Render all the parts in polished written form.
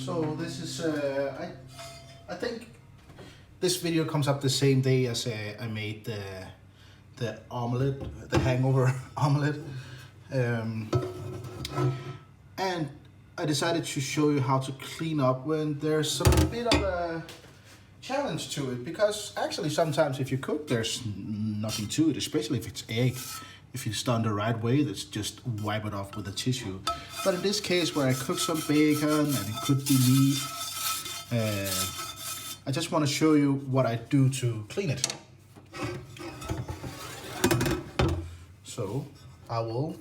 So this is I think this video comes up the same day as I made the omelet, the hangover omelet, and I decided to show you how to clean up when there's some bit of a challenge to it, because actually sometimes if you cook there's nothing to it, especially if it's egg. If it's done the right way, that's just wipe it off with a tissue. But in this case where I cook some bacon and it could be meat, I just want to show you what I do to clean it. So I will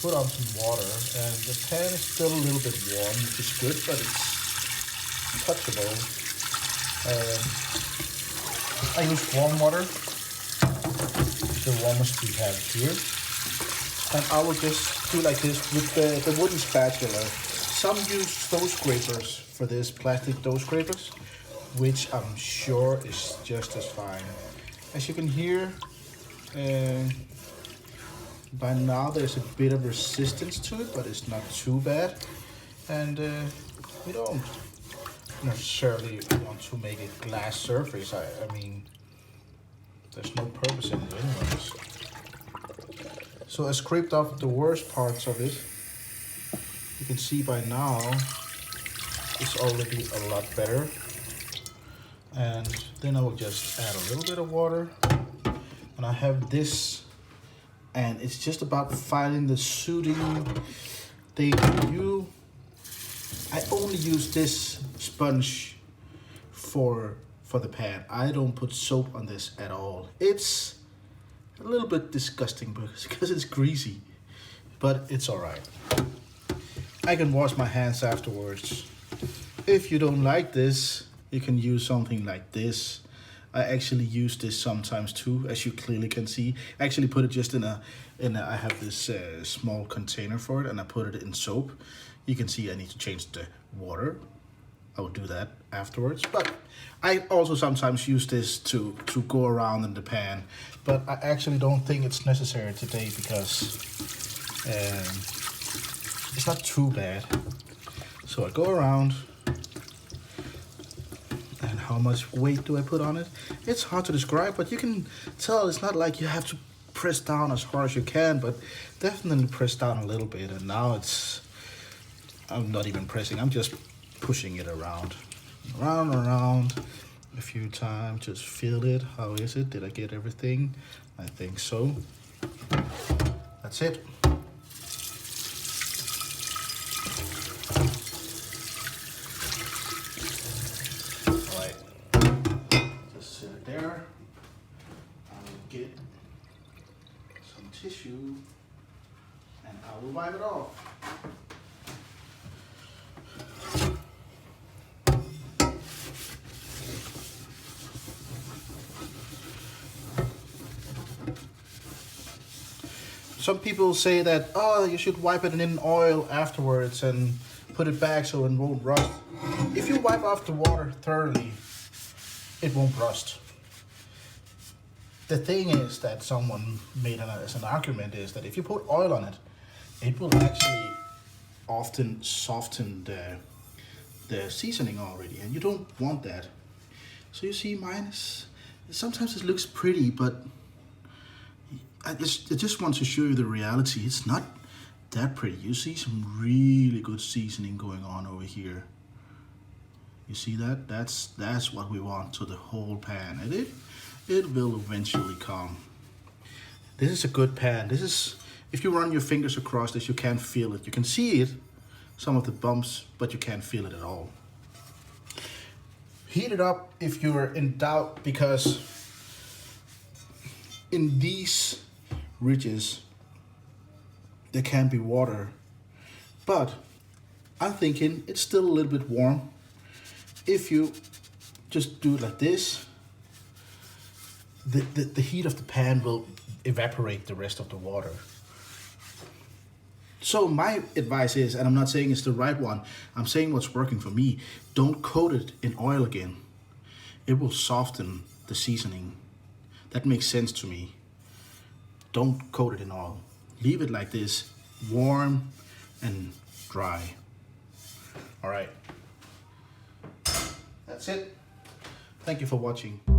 put on some water, and the pan is still a little bit warm, which is good, but it's touchable. I use warm water, the warmest we have here, and I will just do like this with the wooden spatula. Some use dough scrapers for this, plastic dough scrapers, which I'm sure is just as fine. As you can hear, by now there's a bit of resistance to it, but it's not too bad, and we don't necessarily want to make it glass surface. I mean, there's no purpose in it anyways. So I scraped off the worst parts of it. You can see by now it's already a lot better. And then I will just add a little bit of water. And I have this, and it's just about finding the suiting thing for you. I only use this sponge for the pan. I don't put soap on this at all. It's a little bit disgusting because it's greasy, but it's all right. I can wash my hands afterwards. If you don't like this, you can use something like this. I actually use this sometimes too, as you clearly can see. I actually put it just in a I have this small container for it, and I put it in soap. You can see I need to change the water. I will do that afterwards, but I also sometimes use this to go around in the pan, but I actually don't think it's necessary today because it's not too bad. So I go around, and how much weight do I put on it? It's hard to describe, but you can tell it's not like you have to press down as hard as you can, but definitely press down a little bit. And now I'm not even pressing, I'm just pushing it around a few times. Just feel it. How is it? Did I get everything? I think so. That's it. All right, just sit it there. I will get some tissue and I will wipe it off. Some people say that, oh, you should wipe it in oil afterwards and put it back so it won't rust. If you wipe off the water thoroughly, it won't rust. The thing is that someone made as an argument is that if you put oil on it, it will actually often soften the seasoning already, and you don't want that. So you see, mine is, sometimes it looks pretty, but I just want to show you the reality. It's not that pretty. You see some really good seasoning going on over here. You see that? That's what we want to the whole pan, and it will eventually come. This is a good pan. This is, if you run your fingers across this, you can't feel it. You can see it, some of the bumps, but you can't feel it at all. Heat it up if you're in doubt, because in these ridges there can be water, but I'm thinking it's still a little bit warm. If you just do it like this, the heat of the pan will evaporate the rest of the water. So my advice is, and I'm not saying it's the right one, I'm saying what's working for me, don't coat it in oil again. It will soften the seasoning. That makes sense to me. Don't coat it in oil. Leave it like this, warm and dry. All right, That's it. Thank you for watching.